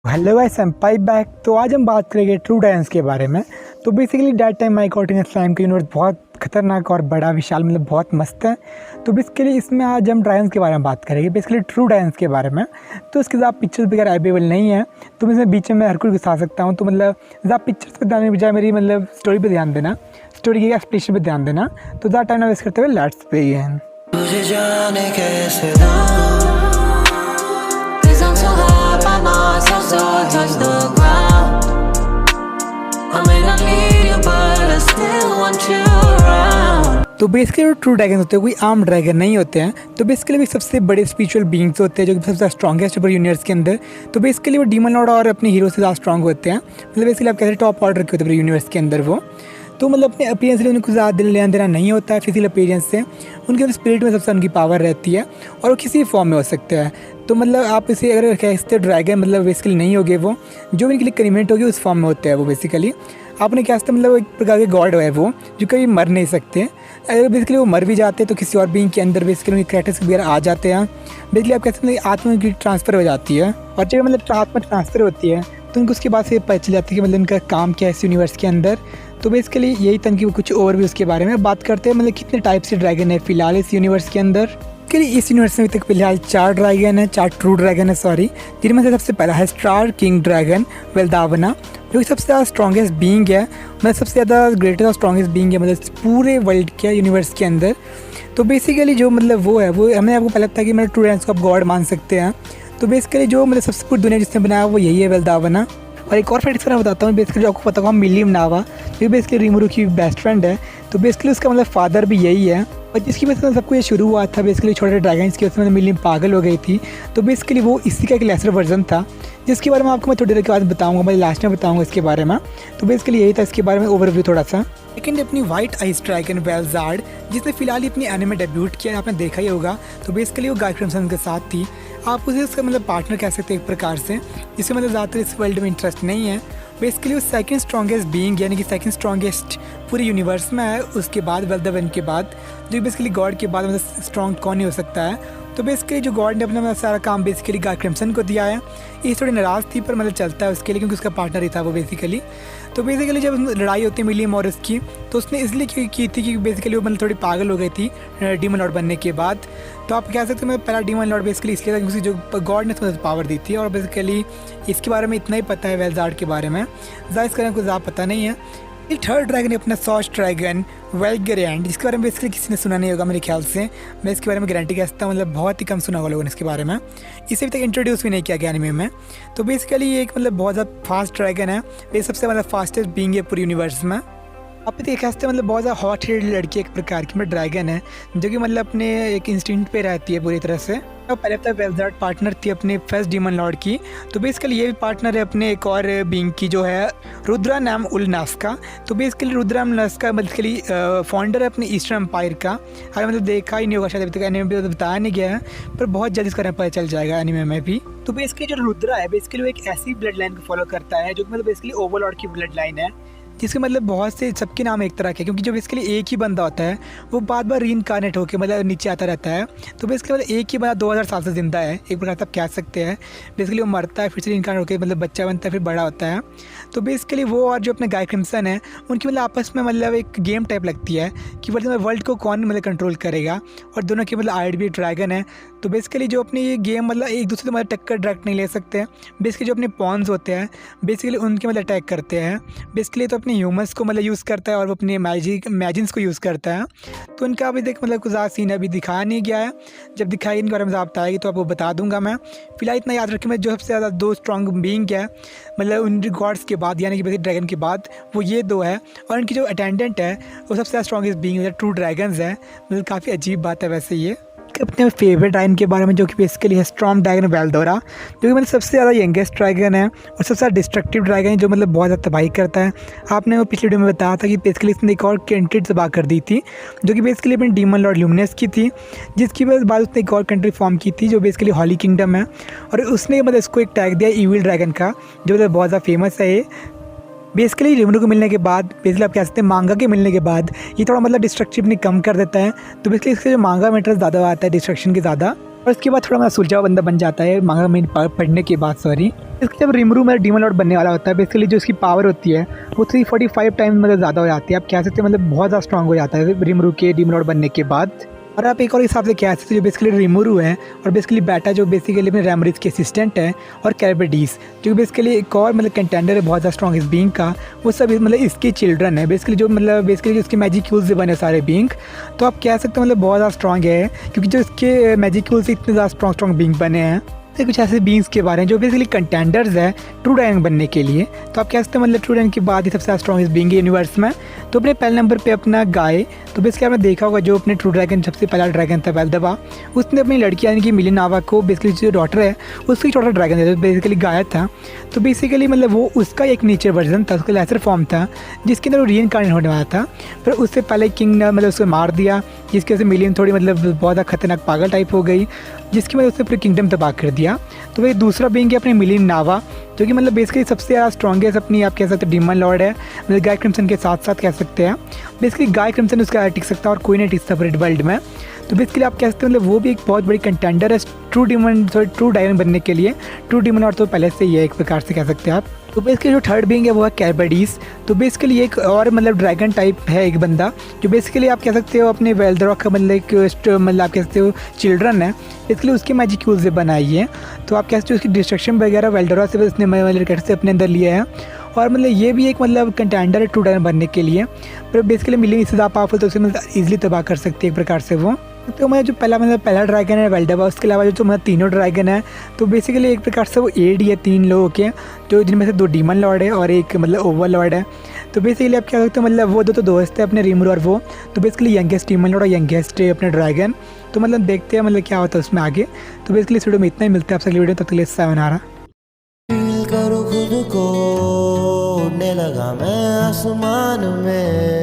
Hello guys, I am pipe back. तो आज हम बात करेंगे ट्रू ड्रैगन्स के बारे में। तो बेसिकली दैट टाइम माइकोटिन स्लाइम का यूनिवर्स बहुत खतरनाक और बड़ा विशाल मतलब बहुत मस्त है। तो बेसिकली इसमें आज हम ड्रैगन्स के बारे में बात करेंगे, बेसिकली ट्रू ड्रैगन्स के बारे में। तो इसके साथ पिक्चर्स वगैरह अवेलेबल नहीं है, तो मैं इसमें बीच में हर कुछ घुसा सकता हूँ। तो मतलब ज़्यादा पिक्चर्स पर ध्यान बजाय मेरी मतलब स्टोरी पर ध्यान देना, स्टोरी के एक्सप्लेनेशन पर ध्यान देना। तो ज़्यादा टाइम ना वेस्ट करते हुए लेट्स बिगिन। तुझे जाने कैसे दूँ, 'cause I'm so high, my mind's so sore, touch the ground. I may not need you, but I still want you around. तो बेसिकली जो ट्रू ड्रैगन होते हैं कोई आम ड्रैगन नहीं होते हैं। तो बेसिकली भी सबसे बड़े स्पिरिचुअल बीइंग्स होते हैं जो कि सबसे स्ट्रॉन्गेस्ट ऊपर यूनिवर्स के अंदर। तो बेसिकली वो डीमन लॉर्ड और अपने हीरो से ज़्यादा स्ट्रॉन्ग होते हैं। मतलब बेसिकली आप कहते हैं टॉप ऑर्डर के होते हैं यूनिवर्स के अंदर वो। तो मतलब अपने अपीयरेंस से उनको ज़्यादा दिल लेना देना नहीं होता है फिजिकल अपीयरेंस से। उनके स्पिरिट में सबसे उनकी पावर रहती है और वो किसी फॉर्म में हो सकते हैं। तो मतलब आप इसे अगर कहते हो ड्रैगन मतलब बेसिकली नहीं होगे, वो जो भी इनके लिए कन्वीनियंट होगी उस फॉर्म में होते हैं वो। बेसिकली आपने क्या मतलब एक प्रकार के गॉड है वो जो कभी मर नहीं सकते। अगर बेसिकली वो मर भी जाते हैं तो किसी और बीइंग के अंदर बेसिकली उनके कैरेक्टर्स वगैरह आ जाते हैं। बेसिकली आप कहते हैं आत्मा की ट्रांसफ़र हो जाती है, और जब मतलब आत्मा ट्रांसफ़र होती है तो उनको उसके बाद से पता चल जाती है कि मतलब इनका काम क्या है इस यूनिवर्स के अंदर। तो बेसिकली यही तन की कुछ और भी उसके बारे में बात करते हैं, मतलब कितने टाइप से ड्रैगन है फ़िलहाल इस यूनिवर्स के अंदर। कि इस यूनिवर्स में अभी तक फिलहाल 4 ड्रैगन है, 4 ट्रू ड्रैगन है सॉरी, जिनमें से सबसे पहला है स्टार किंग ड्रैगन वेल्दावना, जो कि सबसे ज़्यादा स्ट्रॉन्गेस्ट बीइंग है, मतलब सबसे ज़्यादा ग्रेटेस्ट और स्ट्रॉन्गेस्ट बीइंग है मतलब पूरे वर्ल्ड के यूनिवर्स के अंदर। तो बेसिकली जो मतलब वो है वो हमें आपको पता लगता है कि मतलब ट्रू ड्रैगन्स को आप गॉड मान सकते हैं। तो बेसिकली जो मतलब सबसे पूरी दुनिया जिसने बनाया वो यही है वेल्दावना। और एक और फैक्ट मैं बताता हूँ, बेसिकली जो आपको पता होगा मिली नावा, जो बेसिकली रिमरू की बेस्ट फ्रेंड है। तो बेसिकली उसका मतलब फादर भी यही है, और जिसकी वजह से सबको ये शुरू हुआ था बेसिकली छोटे ड्रैगन्स की वजह से मिली पागल हो गई थी। तो बेसिकली वो इसी का एक लेसर वर्जन था, जिसके बारे में आपको मैं थोड़ी देर के बाद बताऊँगा, मैं लास्ट में बताऊँगा इसके बारे में। तो बेसिकली यही था इसके बारे में ओवरव्यू थोड़ा सा। लेकिन अपनी वाइट आइस ड्रैगन वेलजार्ड, जिसने फिलहाल अपनी एनिमे डेब्यूट किया आपने देखा ही होगा। तो बेसिकली वो गाय क्रिम्सन के साथ थी, आप उसे उसका मतलब पार्टनर कह सकते हैं एक प्रकार से, जिससे मतलब ज़्यादातर इस वर्ल्ड में इंटरेस्ट नहीं है। बेसिकली वो सेकंड स्ट्रॉन्गेस्ट बीइंग यानी कि सेकंड स्ट्रॉन्गेस्ट पूरे यूनिवर्स में है, उसके बाद वेल्दावन के बाद, जो बेसिकली गॉड के बाद मतलब स्ट्रॉन्ग कौन नहीं हो सकता है। तो बेसिकली जो गॉड ने अपना सारा काम बेसिकली गाय क्रिम्सन को दिया है। ये थोड़ी नाराज़ थी पर मतलब चलता है उसके लिए क्योंकि उसका पार्टनर ही था वो बेसिकली। तो बेसिकली जब लड़ाई होती है मिली मॉरिस की, तो उसने इसलिए की थी कि बेसिकली वो मतलब थोड़ी पागल हो गई थी डीमन लॉर्ड बनने के बाद। तो आप कह सकते हैं मैं पहला डीमन लॉर्ड बेसिकली इसलिए था क्योंकि जो गॉड ने उसको पावर दी थी। और बेसिकली इसके बारे में इतना ही पता है वेलजार्ड के बारे में, ज़्यादा इसके बारे में कुछ ज़्यादा पता नहीं है। थर्ड ड्रैगन है अपना सॉस ड्रैगन वेलगैरेंट, जिसके बारे में बेसिकली किसी ने सुना नहीं होगा मेरे ख्याल से। मैं इसके बारे में गारंटी कहता हूँ मतलब बहुत ही कम सुना होगा लोगों ने इसके बारे में, इसे अभी तक इंट्रोड्यूस भी नहीं किया गया एनिमे में। तो बेसिकली ये एक मतलब बहुत ज़्यादा फास्ट ड्रैगन है, ये सबसे मतलब फास्टेस्ट बीइंग है पूरे यूनिवर्स में। आप भी देख सकते हैं मतलब बहुत ज़्यादा हॉट हेड लड़की एक प्रकार की मतलब ड्रैगन है, जो कि मतलब अपने एक इंस्टिंक्ट पे रहती है पूरी तरह से। और पहले तक वेलजार्ड पार्टनर थी अपने फर्स्ट डीमन लॉर्ड की। तो बेसिकली ये भी पार्टनर है अपने एक और बीइंग की जो है रुद्रा नाम उल नास्का। तो basically Rudra Nazca basically founder है अपने ईस्टर्न एम्पायर का। अगर मतलब देखा ही नहीं होगा शायद अभी तक, एनिमे में बताया नहीं गया है, पर बहुत जल्दी इसका पता चल जाएगा एनिमे में भी। तो बेसिकली जो रुद्रा है बेसिकली वो एक ऐसी ब्लड लाइन को फॉलो करता है जो मतलब बेसिकली ओवरलॉर्ड की ब्लड लाइन है, जिसके मतलब बहुत से सबके नाम एक तरह के, क्योंकि जो बेसिकली एक ही बंदा होता है वो बार बार रीइंकारनेट होकर मतलब नीचे आता रहता है। तो बेसिकली मतलब एक ही बंदा 2000 साल से ज़िंदा है एक प्रकार से आप कह सकते हैं। बेसिकली वो मरता है फिर से रीइंकारनेट होकर मतलब बच्चा बनता है फिर बड़ा होता है। तो बेसिकली वो और जो अपने गाय क्रिम्सन है उनकी मतलब आपस में मतलब एक गेम टाइप लगती है कि मतलब वर्ल्ड को कौन मतलब कंट्रोल करेगा, और दोनों की मतलब आइड भी ड्रैगन है। तो बेसिकली जो अपनी ये गेम मतलब एक दूसरे से मतलब टक्कर डायरेक्ट नहीं ले सकते हैं। बेसिकली जो अपने पॉन्स होते हैं बेसिकली उनके मतलब अटैक करते हैं। बेसिकली तो अपने ह्यूमंस को मतलब यूज़ करता है और वो अपने मैजिन्स को यूज़ करता है। तो उनका अभी देख मतलब कुछ ज़्यादा सीन अभी दिखाया नहीं गया है, जब दिखाई इनके बारे में ज़्यादा आएगी तो आपको बता दूंगा मैं। फिलहाल इतना याद रखें मैं जो सबसे ज़्यादा 2 स्ट्रॉन्ग बीइंग है मतलब उन गॉड्स के बाद यानी कि बेसिक ड्रैगन के बाद वो ये 2 है, और उनकी जो अटेंडेंट है वो सबसे ज़्यादा स्ट्रॉन्गेस्ट बीइंग है ट्रू ड्रैगन्स है। मतलब काफ़ी अजीब बात है वैसे ये। अपने फेवरेट ड्रैगन के बारे में जो कि बेसिकली है स्टॉर्म ड्रैगन वेल्डोरा, जो कि मतलब सबसे ज़्यादा यंगेस्ट ड्रैगन है और सबसे ज़्यादा डिस्ट्रक्टिव ड्रैगन है जो मतलब बहुत ज़्यादा तबाही करता है। आपने वो पिछले वीडियो में बताया था कि बेसिकली इसने एक और कंट्री तबाह कर दी थी जो कि बेसिकली अपनी डीमन लॉर्ड ल्यूमिनस की थी, जिसकी बाद उसने एक और कंट्री फॉर्म की थी जो बेसिकली हॉली किंगडम है। और उसने मतलब इसको एक टैग दिया ईविल ड्रैगन का, जो मतलब बहुत ज़्यादा फेमस है ये। बेसिकली रिमरू को मिलने के बाद बेसिकली आप कह सकते हैं मांगा के मिलने के बाद ये थोड़ा मतलब डिस्ट्रक्टिव कम कर देता है। तो बेसिकली इसके जो मांगा में इंटरेस्ट ज़्यादा आता है डिस्ट्रक्शन के ज़्यादा। और उसके बाद थोड़ा मतलब सुलझा हुआ बंदा बन जाता है मांगा मेन पढ़ने के बाद सॉरी। इसके जब रिमरू मतलब डीमन लॉर्ड बनने वाला होता है बेसिकली जो उसकी पावर होती है वो 345 टाइम मतलब ज़्यादा हो जाती है। आप कह सकते हैं मतलब बहुत ज़्यादा स्ट्रॉन्ग हो जाता है रिमरू के डीमन लॉर्ड बनने के बाद। और आप एक और हिसाब से कह सकते हैं जो बेसिकली रिमरू है और बेसिकली बैटा जो बेसिकली अपने रैमरिज के असिस्टेंट है और कैरबेडीस जो बेसिकली एक और मतलब कंटेंडर है बहुत ज़्यादा स्ट्रॉन्गेस्ट बीइंग का, वो सब मतलब इसके चिल्ड्रन है बेसिकली जो मतलब बेसिकली जो इसके मैजिक्यूल्स से बने सारे बीइंग। तो आप कह सकते हैं मतलब बहुत ज़्यादा स्ट्रॉन्ग है क्योंकि जो इसके मैजिक्यूल से इतने ज़्यादा स्ट्रॉन्ग बीइंग बने हैं। तो कुछ ऐसे बींग्स के बारे में जो बेसिकली कंटेंडर्स है ट्रू ड्रैगन बनने के लिए। तो आप कह सकते हैं मतलब ट्रू ड्रैगन के बाद ही सबसे स्ट्रॉन्गेस्ट बीइंग यूनिवर्स में। तो अपने पहले नंबर पे अपना गाय, तो बेसिकली आपने देखा होगा जो अपने ट्रू ड्रैगन सबसे पहला ड्रैगन था पहले दफा, उसने अपनी लड़की यानी कि मिलिनावा को बेसिकली जो डॉटर है उसकी छोटा ड्रैगन था जो बेसिकली गाय था। तो बेसिकली मतलब वो उसका एक नेचर वर्जन था, उसका लेसर फॉर्म था जिसके अंदर वो रीइनकार्नेट होने वाला था। फिर उससे पहले किंग ने मतलब उसको मार दिया जिसकी वजह से मिलियन थोड़ी मतलब बहुत ज़्यादा खतरनाक पागल टाइप हो गई जिसकी वजह से उसने पूरी किंगडम तबाह कर दिया। तो वही दूसरा बीइंग है अपनी मिलियन नावा जो कि मतलब बेसिकली सबसे ज़्यादा स्ट्रॉन्गेस्ट अपनी आप कह सकते हैं डीमन लॉर्ड है मतलब गाय क्रिम्सन के साथ साथ कह सकते हैं। बेसिकली गाय क्रिम्सन उसका टिक सकता है और कोई नहीं टिक सकता रेड वर्ल्ड में। तो बेसिकली आप कह सकते हैं मतलब वो भी एक बहुत बड़ी कंटेंडर है ट्रू ड्रैगन बनने के लिए। ट्रू डीमन लॉर्ड तो पहले से ही है एक प्रकार से कह सकते हैं आप। तो बेसिकली जो थर्ड बीइंग है वो है कैरबेडीस। तो बेसिकली एक और मतलब ड्रैगन टाइप है एक बंदा जो बेसिकली आप कह सकते हो अपने वेल्दरॉक का मतलब एक मतलब आप कह सकते हो चिल्ड्रन है इसलिए उसके मैजिक्यूल से बनाई है। तो आप कह सकते हो उसकी डिस्ट्रक्शन वगैरह वेल्दरॉक से उसने मतलब से अपने अंदर लिया है और मतलब ये भी एक मतलब कंटेंडर है ट्रू ड्रैगन बनने के लिए। पर बेसिकली मिलियन इससे ज़्यादा पावरफुल तो उसे मतलब ईजिली तबाह कर सकती है एक प्रकार से वो। तो मैं जो पहला ड्रैगन है वेल्डेबा, उसके अलावा जो मतलब तीनों ड्रैगन है तो बेसिकली एक प्रकार से वो एड है 3 लोगों के जो जिनमें से 2 डीमन लॉर्ड है और एक मतलब ओवरलॉर्ड है। तो बेसिकली आप क्या सकते हो मतलब वो तो दोस्त है अपने रिमरू और वो तो बेसिकली यंगेस्ट डीमन लॉर्ड और यंगेस्ट अपने ड्रैगन। तो मतलब देखते हैं मतलब क्या होता है उसमें आगे। तो बेसिकली इस वीडियो में इतना ही, मिलता है आपसे अगली वीडियो, तब तक के लिए सायोनारा। फील करूँ खुद को, उड़ने लगा मैं आसमान में।